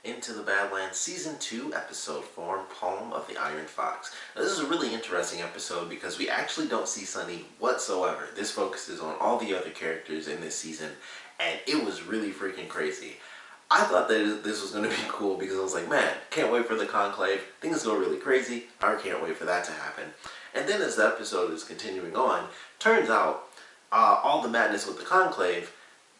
into the Badlands Season 2, Episode 4, Poem of the Iron Fox. Now, this is a really interesting episode because we actually don't see Sunny whatsoever. This focuses on all the other characters in this season, and it was really freaking crazy. I thought that this was going to be cool because I was like, man, can't wait for the conclave. Things go really crazy. I can't wait for that to happen. And then as the episode is continuing on, turns out all the madness with the conclave,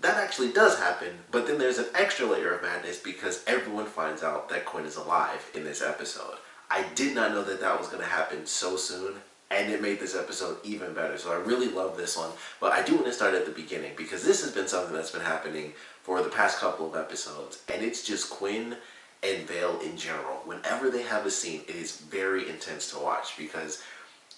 that actually does happen, but then there's an extra layer of madness because everyone finds out that Quinn is alive in this episode. I did not know that that was going to happen so soon, and it made this episode even better. So I really love this one, but I do want to start at the beginning because this has been something that's been happening for the past couple of episodes, and it's just Quinn and Vale in general. Whenever they have a scene, it is very intense to watch because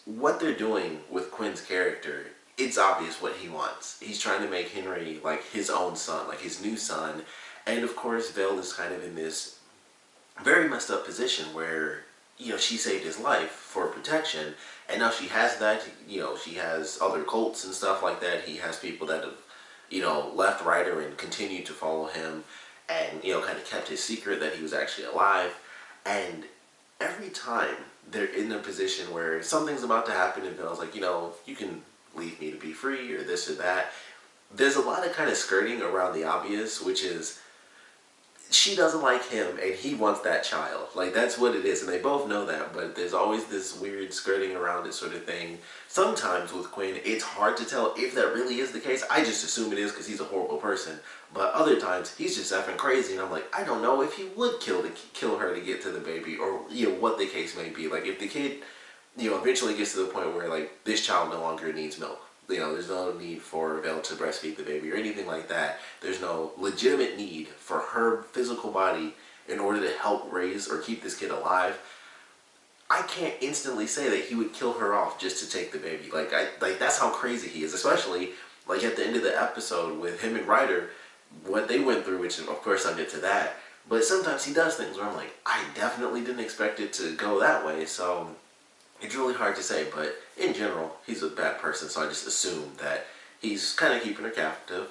what they're doing with Quinn's character, it's obvious what he wants. He's trying to make Henry like his own son, like his new son. And of course, Vale is kind of in this very messed up position where, she saved his life for protection. And now she has that, she has other cults and stuff like that. He has people that have, left Ryder and continued to follow him and, kind of kept his secret that he was actually alive. And every time they're in a position where something's about to happen and Vale's like, you can leave me to be free or this or that. There's a lot of kind of skirting around the obvious, which is she doesn't like him and he wants that child. Like, that's what it is, and they both know that, but there's always this weird skirting around it sort of thing. Sometimes with Quinn, it's hard to tell if that really is the case. I just assume it is because he's a horrible person. But other times, he's just effing crazy, and I'm like, I don't know if he would kill her to get to the baby, or, what the case may be. Like, if the kid eventually gets to the point where, like, this child no longer needs milk. There's no need for Vale to breastfeed the baby or anything like that. There's no legitimate need for her physical body in order to help raise or keep this kid alive. I can't instantly say that he would kill her off just to take the baby. Like that's how crazy he is. Especially, like, at the end of the episode with him and Ryder, what they went through, which of course I'll get to that. But sometimes he does things where I'm like, I definitely didn't expect it to go that way. So it's really hard to say, but in general, he's a bad person, so I just assume that he's kind of keeping her captive,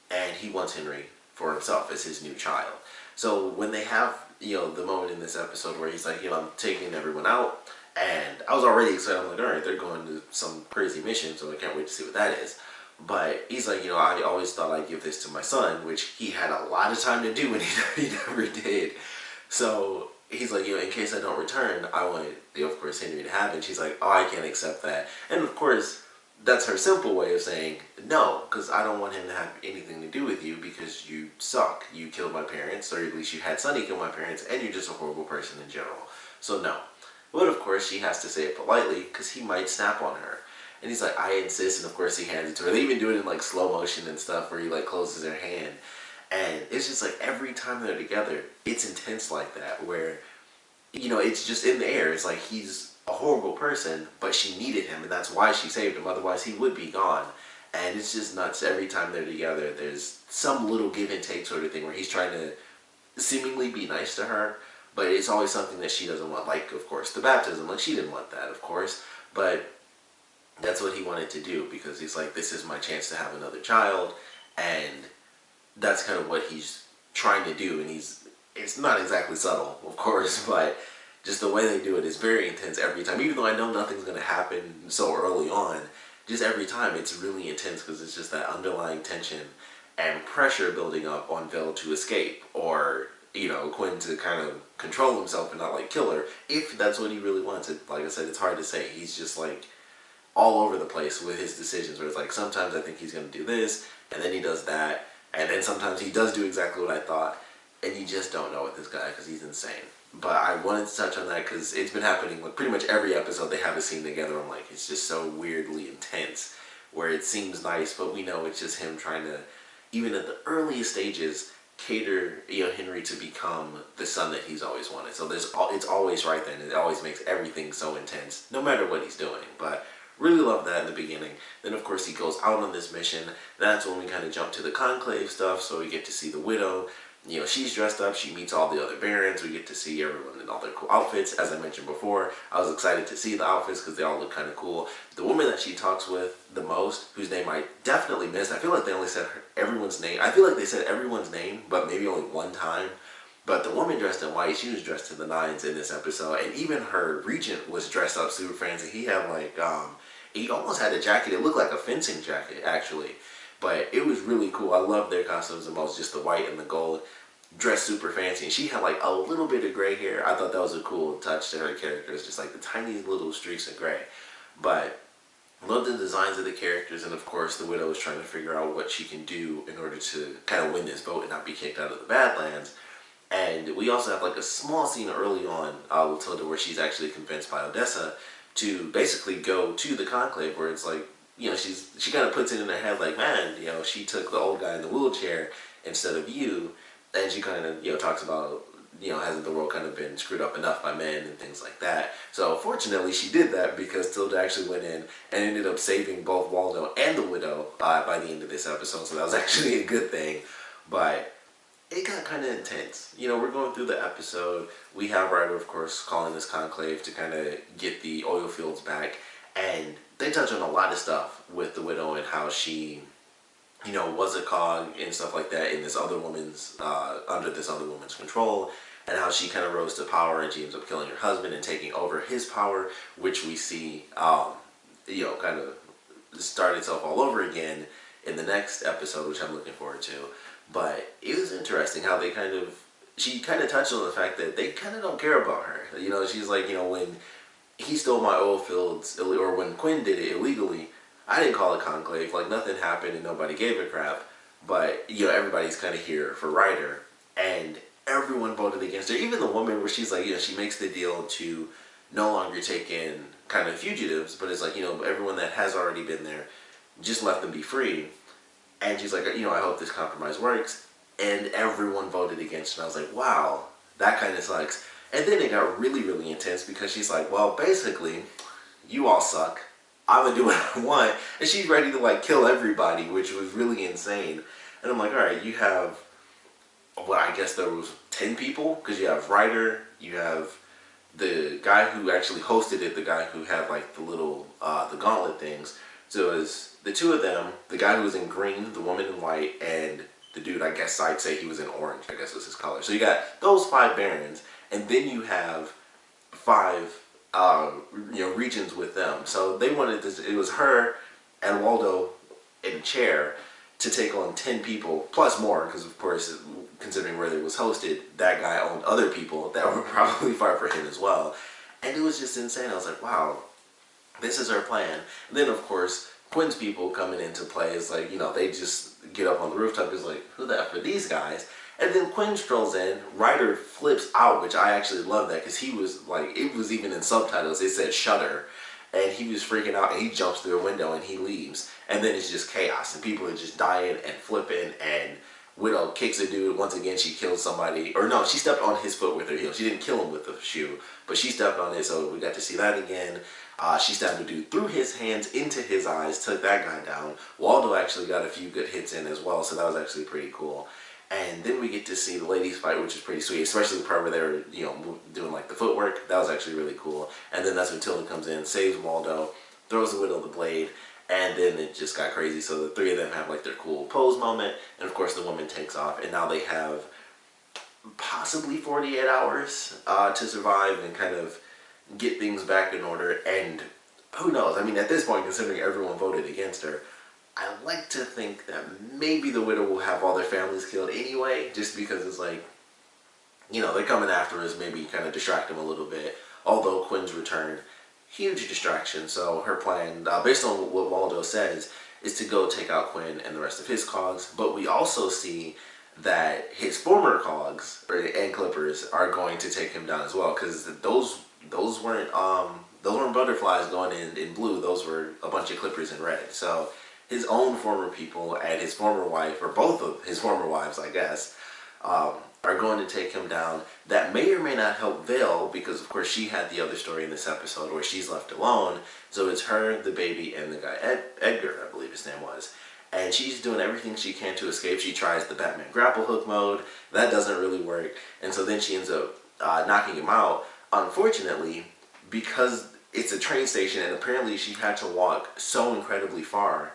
and he wants Henry for himself as his new child. So when they have, the moment in this episode where he's like, I'm taking everyone out, and I was already excited. I'm like, all right, they're going to some crazy mission, so I can't wait to see what that is. But he's like, I always thought I'd give this to my son, which he had a lot of time to do, and he never did. So he's like, in case I don't return, I want, of course, Henry to have it. And she's like, oh, I can't accept that. And of course, that's her simple way of saying, no, because I don't want him to have anything to do with you because you suck. You killed my parents, or at least you had Sunny kill my parents, and you're just a horrible person in general. So no. But of course, she has to say it politely because he might snap on her. And he's like, I insist, and of course he hands it to her. They even do it in like slow motion and stuff where he like closes her hand. And it's just like every time they're together, it's intense like that where, it's just in the air. It's like he's a horrible person, but she needed him, and that's why she saved him. Otherwise, he would be gone. And it's just nuts. Every time they're together, there's some little give and take sort of thing where he's trying to seemingly be nice to her, but it's always something that she doesn't want. Like, of course, the baptism. Like, she didn't want that, of course, but that's what he wanted to do because he's like, this is my chance to have another child, and that's kind of what he's trying to do. And it's not exactly subtle, of course, but just the way they do it is very intense every time. Even though I know nothing's going to happen so early on, just every time it's really intense because it's just that underlying tension and pressure building up on Vale to escape, or, Quinn to kind of control himself and not, like, kill her, if that's what he really wants. Like I said, it's hard to say. He's just, like, all over the place with his decisions, where it's like, sometimes I think he's going to do this, and then he does that, and then sometimes he does do exactly what I thought, and you just don't know with this guy because he's insane. But I wanted to touch on that because it's been happening with pretty much every episode they have a scene together. I'm like, it's just so weirdly intense where it seems nice, but we know it's just him trying to, even at the earliest stages, cater Henry to become the son that he's always wanted. So it's always right there, and it always makes everything so intense, no matter what he's doing. But really love that in the beginning. Then of course he goes out on this mission. That's when we kind of jump to the conclave stuff, so we get to see the widow. She's dressed up, she meets all the other barons, we get to see everyone in all their cool outfits. As I mentioned before, I was excited to see the outfits because they all look kind of cool. The woman that she talks with the most, whose name I definitely missed, I feel like they only said everyone's name. I feel like they said everyone's name, but maybe only one time. But the woman dressed in white, she was dressed to the nines in this episode, and even her regent was dressed up super fancy. He had like, he almost had a jacket. It looked like a fencing jacket, actually. But it was really cool. I loved their costumes the most, just the white and the gold. Dressed super fancy, and she had like a little bit of gray hair. I thought that was a cool touch to her character. It's just like the tiny little streaks of gray. But love the designs of the characters, and of course the Widow is trying to figure out what she can do in order to kind of win this vote and not be kicked out of the Badlands. And we also have like a small scene early on with Tilda where she's actually convinced by Odessa to basically go to the conclave, where it's like, you know, she kind of puts it in her head like, man, you know, she took the old guy in the wheelchair instead of you. And she kind of, you know, talks about, you know, hasn't the world kind of been screwed up enough by men and things like that. So fortunately she did that, because Tilda actually went in and ended up saving both Waldo and the Widow by the end of this episode. So that was actually a good thing. But it got kind of intense. You know, we're going through the episode. We have Ryder, of course, calling this conclave to kind of get the oil fields back. And they touch on a lot of stuff with the Widow and how she, you know, was a cog and stuff like that in this other woman's, under this other woman's control, and how she kind of rose to power and she ends up killing her husband and taking over his power, which we see, you know, kind of start itself all over again in the next episode, which I'm looking forward to. But it was interesting how they she kind of touched on the fact that they kind of don't care about her. You know, she's like, you know, when he stole my oil fields, or when Quinn did it illegally, I didn't call it conclave. Like, nothing happened and nobody gave a crap. But, you know, everybody's kind of here for Ryder. And everyone voted against her. Even the woman where she's like, you know, she makes the deal to no longer take in kind of fugitives. But it's like, you know, everyone that has already been there, just let them be free. And she's like, you know, I hope this compromise works. And everyone voted against her. And I was like, wow, that kind of sucks. And then it got really, really intense, because she's like, well, basically, you all suck. I'm gonna do what I want. And she's ready to like kill everybody, which was really insane. And I'm like, all right, you have, well, I guess there was 10 people, because you have Ryder, you have the guy who actually hosted it, the guy who had like the little, the gauntlet things. So it was the two of them, the guy who was in green, the woman in white, and the dude, I guess I'd say he was in orange, I guess was his color. So you got those 5 barons, and then you have 5 you know, regions with them. So they wanted this, it was her and Waldo in a chair to take on 10 people, plus more, because of course, considering where it was hosted, that guy owned other people that would probably fight for him as well. And it was just insane. I was like, wow, this is her plan. And then of course, Quinn's people coming into play is like, you know, they just get up on the rooftop, is like, who the F are these guys? And then Quinn strolls in, Ryder flips out, which I actually love that, because he was like, it was even in subtitles, it said shudder, and he was freaking out, and he jumps through a window and he leaves. And then it's just chaos, and people are just dying and flipping, and Widow kicks a dude. Once again, she kills somebody, or no, she stepped on his foot with her heel. She didn't kill him with the shoe, but she stepped on it, so we got to see that again. She stabbed a dude through his hands into his eyes, took that guy down. Waldo actually got a few good hits in as well, so that was actually pretty cool. And then we get to see the ladies fight, which is pretty sweet, especially the part where they were, you know, doing like the footwork. That was actually really cool. And then that's when Tilda comes in, saves Waldo, throws the Widow the blade, and then it just got crazy. So the 3 of them have like their cool pose moment, and of course the woman takes off, and now they have possibly 48 hours to survive and kind of get things back in order. And who knows? I mean, at this point, considering everyone voted against her, I like to think that maybe the Widow will have all their families killed anyway, just because it's like, you know, they're coming after us, maybe kind of distract them a little bit. Although Quinn's return, huge distraction. So her plan, based on what Waldo says, is to go take out Quinn and the rest of his cogs. But we also see that his former cogs and clippers are going to take him down as well, because those weren't butterflies going in blue. Those were a bunch of clippers in red. So his own former people and his former wife, or both of his former wives, I guess, are going to take him down. That may or may not help Vale, because of course she had the other story in this episode where she's left alone. So it's her, the baby, and the guy, Edgar, I believe his name was. And she's doing everything she can to escape. She tries the Batman grapple hook mode. That doesn't really work. And so then she ends up knocking him out. Unfortunately, because it's a train station and apparently she had to walk so incredibly far,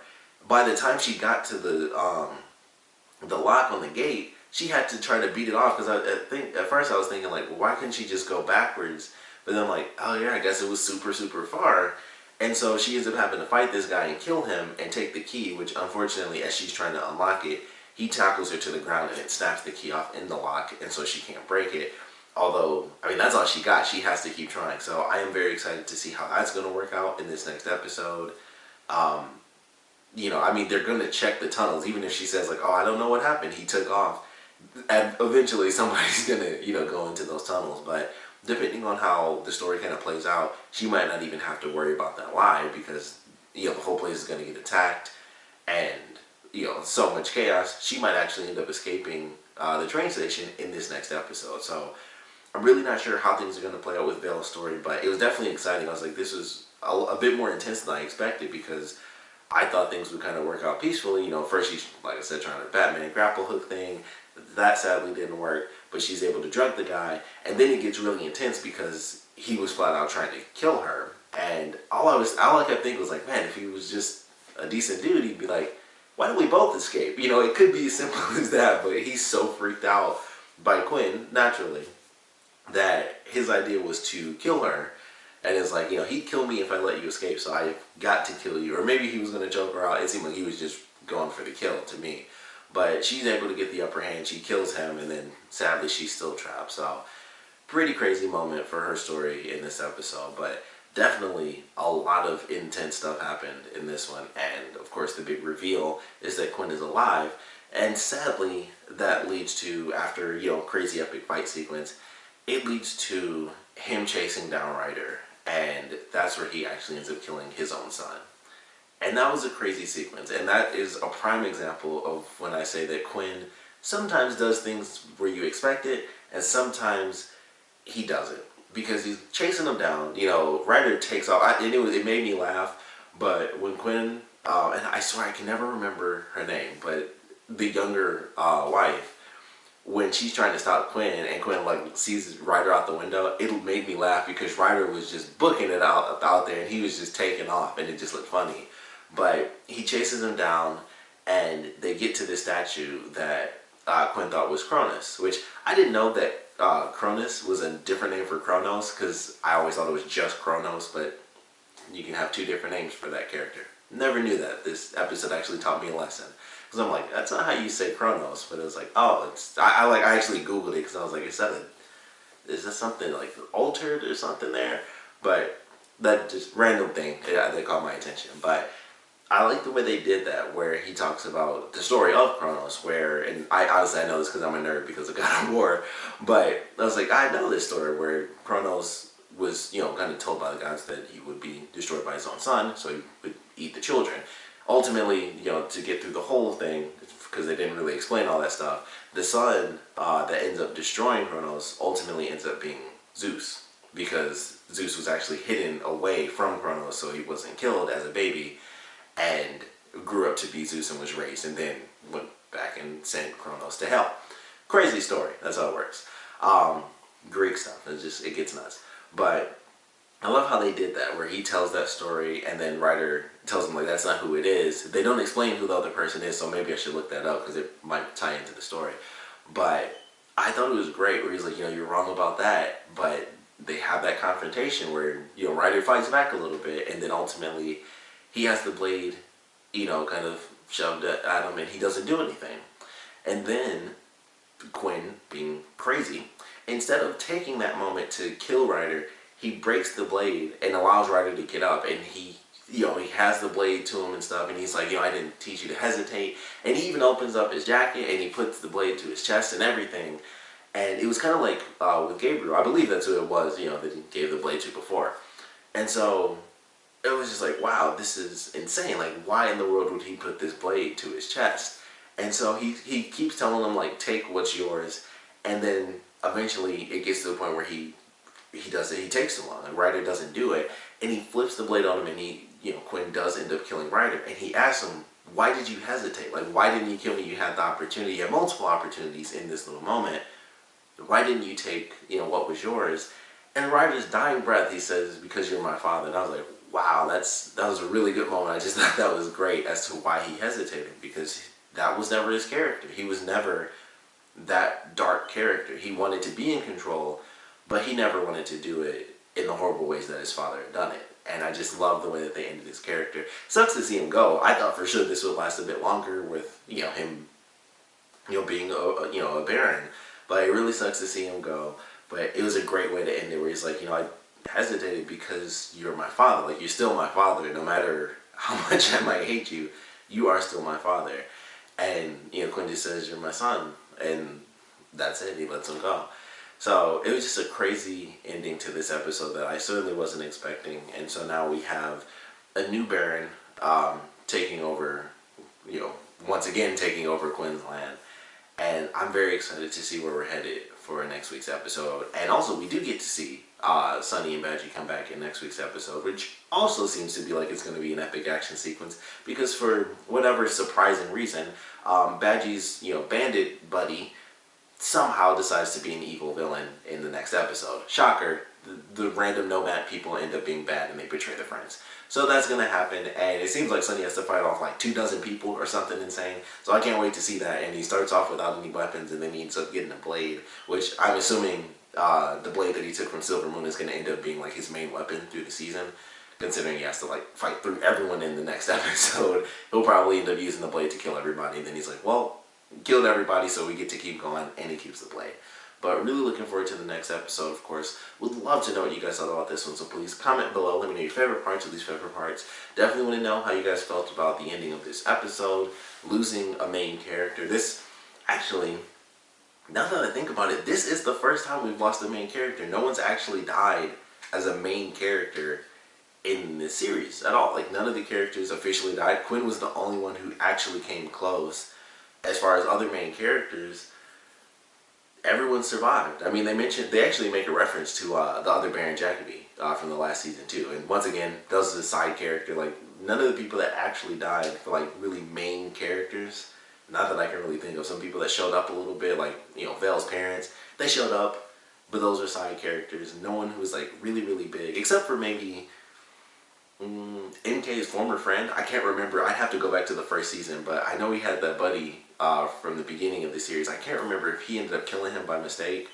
by the time she got to the lock on the gate, she had to try to beat it off, because I think at first I was thinking like, well, why couldn't she just go backwards? But then I'm like, oh yeah, I guess it was super, super far. And so she ends up having to fight this guy and kill him and take the key, which unfortunately, as she's trying to unlock it, he tackles her to the ground and it snaps the key off in the lock, and so she can't break it. Although, I mean, that's all she got. She has to keep trying. So I am very excited to see how that's going to work out in this next episode. Um, you know, I mean, they're going to check the tunnels, even if she says like, oh, I don't know what happened. He took off. And eventually somebody's going to, you know, go into those tunnels. But depending on how the story kind of plays out, she might not even have to worry about that lie, because, you know, the whole place is going to get attacked and, you know, so much chaos. She might actually end up escaping the train station in this next episode. So I'm really not sure how things are going to play out with Belle's story, but it was definitely exciting. I was like, this was a bit more intense than I expected, because I thought things would kind of work out peacefully. You know, first she's, like I said, trying to Batman grapple hook thing. That sadly didn't work, but she's able to drug the guy, and then it gets really intense because he was flat out trying to kill her. And all I kept thinking was like, man, if he was just a decent dude, he'd be like, why don't we both escape? You know, it could be as simple as that, but he's so freaked out by Quinn, naturally, that his idea was to kill her. And it's like, you know, he'd kill me if I let you escape, so I got to kill you. Or maybe he was going to choke her out. It seemed like he was just going for the kill to me. But she's able to get the upper hand. She kills him, and then sadly she's still trapped. So pretty crazy moment for her story in this episode. But definitely a lot of intense stuff happened in this one. And of course the big reveal is that Quinn is alive. And sadly that leads to, after, you know, crazy epic fight sequence, it leads to him chasing down Ryder. And that's where he actually ends up killing his own son. And that was a crazy sequence. And that is a prime example of when I say that Quinn sometimes does things where you expect it, and sometimes he doesn't. Because he's chasing him down. You know, Ryder takes off. It made me laugh. But when Quinn, and I swear I can never remember her name, but the younger wife, when she's trying to stop Quinn, and Quinn like sees Ryder out the window, it made me laugh because Ryder was just booking it out there, and he was just taking off, and it just looked funny. But he chases him down, and they get to this statue that Quinn thought was Cronus, which I didn't know that Cronus was a different name for Kronos, because I always thought it was just Kronos, but you can have two different names for that character. Never knew that. This episode actually taught me a lesson. Because I'm like, that's not how you say Kronos, but it was like, oh, it's, I actually Googled it, because I was like, is that something like altered or something there? But that just random thing, yeah, that caught my attention. But I like the way they did that, where he talks about the story of Kronos, where, and I honestly, I know this because I'm a nerd because of God of War, but I was like, I know this story where Kronos was, you know, kind of told by the gods that he would be destroyed by his own son, so he would eat the children. Ultimately, you know, to get through the whole thing, because they didn't really explain all that stuff, the son that ends up destroying Kronos ultimately ends up being Zeus, because Zeus was actually hidden away from Kronos, so he wasn't killed as a baby, and grew up to be Zeus and was raised, and then went back and sent Kronos to hell. Crazy story. That's how it works. Greek stuff. It gets nuts. But I love how they did that, where he tells that story, and then Ryder tells him, like, that's not who it is. They don't explain who the other person is, so maybe I should look that up, because it might tie into the story. But I thought it was great, where he's like, you know, you're wrong about that, but they have that confrontation where, you know, Ryder fights back a little bit, and then ultimately he has the blade, you know, kind of shoved at him, and he doesn't do anything. And then Quinn, being crazy, instead of taking that moment to kill Ryder, he breaks the blade and allows Ryder to get up, and he, you know, he has the blade to him and stuff, and he's like, you know, I didn't teach you to hesitate. And he even opens up his jacket and he puts the blade to his chest and everything. And it was kind of like with Gabriel, I believe that's who it was, you know, that he gave the blade to before. And so it was just like, wow, this is insane. Like, why in the world would he put this blade to his chest? And so he keeps telling him, like, take what's yours. And then eventually it gets to the point where he does it. He takes too long. Like, Ryder doesn't do it, and he flips the blade on him, and he, you know, Quinn does end up killing Ryder. And he asks him, why did you hesitate? Like, why didn't you kill me? You had the opportunity. You had multiple opportunities in this little moment. Why didn't you take, you know, what was yours? And Ryder's dying breath, he says, because you're my father. And I was like, wow, that was a really good moment. I just thought that was great as to why he hesitated, because that was never his character. He was never that dark character. He wanted to be in control, but he never wanted to do it in the horrible ways that his father had done it. And I just love the way that they ended his character. Sucks to see him go. I thought for sure this would last a bit longer with, him, being a baron. But it really sucks to see him go. But it was a great way to end it, where he's like, I hesitated because you're my father. Like, you're still my father. No matter how much I might hate you, you are still my father. And, Quinn just says, you're my son. And that's it. He lets him go. So it was just a crazy ending to this episode that I certainly wasn't expecting. And so now we have a new Baron taking over, once again taking over Quinn's land. And I'm very excited to see where we're headed for next week's episode. And also we do get to see Sunny and Badgie come back in next week's episode, which also seems to be like it's going to be an epic action sequence. Because for whatever surprising reason, Badgie's, bandit buddy somehow decides to be an evil villain in the next episode. Shocker, the random nomad people end up being bad and they betray their friends. So that's going to happen, and it seems like Sunny has to fight off like 24 people or something insane. So I can't wait to see that. And he starts off without any weapons, and then he ends up getting a blade, which I'm assuming the blade that he took from Silver Moon is going to end up being like his main weapon through the season. Considering he has to like fight through everyone in the next episode, he'll probably end up using the blade to kill everybody. And then he's like, well, killed everybody, so we get to keep going, and he keeps the blade. But really looking forward to the next episode, of course. Would love to know what you guys thought about this one, so please comment below. Let me know your favorite parts or least favorite parts. Definitely want to know how you guys felt about the ending of this episode, losing a main character. This, actually, now that I think about it, this is the first time we've lost a main character. No one's actually died as a main character in this series at all. Like, none of the characters officially died. Quinn was the only one who actually came close. As far as other main characters, everyone survived. I mean, they actually make a reference to the other Baron Jacoby from the last season too. And once again, those are the side character. Like, none of the people that actually died for like really main characters. Not that I can really think of. Some people that showed up a little bit, like Vale's parents, they showed up, but those are side characters. No one who was like really really big, except for maybe MK's former friend. I can't remember. I'd have to go back to the first season, but I know he had that buddy from the beginning of the series. I can't remember if he ended up killing him by mistake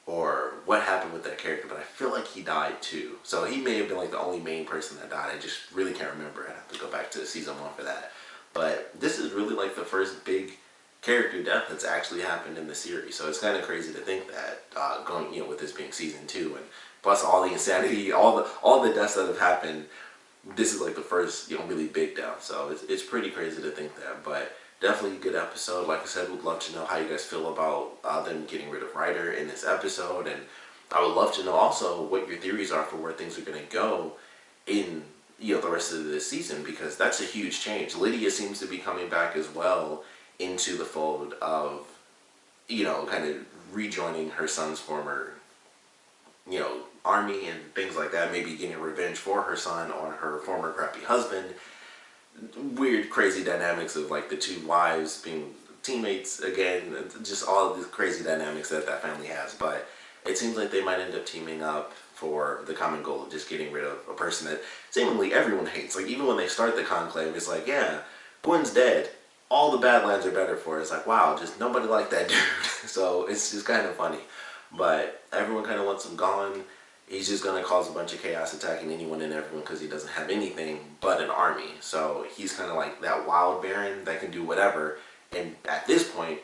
or what happened with that character, but I feel like he died too. So he may have been like the only main person that died. I just really can't remember. I'd have to go back to season 1 for that. But this is really like the first big character death that's actually happened in the series. So it's kind of crazy to think that going with this being season 2, and plus all the insanity, all the deaths that have happened, this is like the first really big death. So it's pretty crazy to think that. But definitely a good episode. Like I said, would love to know how you guys feel about them getting rid of Ryder in this episode, and I would love to know also what your theories are for where things are going to go in the rest of this season, because that's a huge change. Lydia seems to be coming back as well into the fold of kind of rejoining her son's former army and things like that, maybe getting revenge for her son on her former crappy husband. Weird, crazy dynamics of like the two wives being teammates again, just all of these crazy dynamics that family has. But it seems like they might end up teaming up for the common goal of just getting rid of a person that seemingly everyone hates. Like, even when they start the conclave, it's like, yeah, Gwen's dead, all the Badlands are better for it. It's like, wow, just nobody liked that dude. So it's just kind of funny. But everyone kind of wants him gone. He's just going to cause a bunch of chaos, attacking anyone and everyone because he doesn't have anything but an army. So he's kind of like that wild baron that can do whatever. And at this point,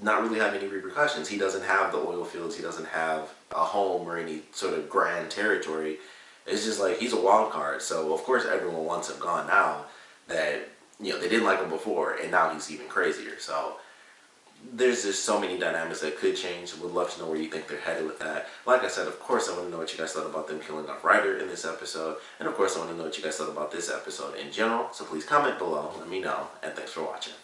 not really have any repercussions. He doesn't have the oil fields. He doesn't have a home or any sort of grand territory. It's just like he's a wild card. So of course everyone wants him gone now that, they didn't like him before, and now he's even crazier. So there's just so many dynamics that could change. Would love to know where you think they're headed with that. Like I said, of course, I want to know what you guys thought about them killing off Ryder in this episode. And of course, I want to know what you guys thought about this episode in general. So please comment below, let me know, and thanks for watching.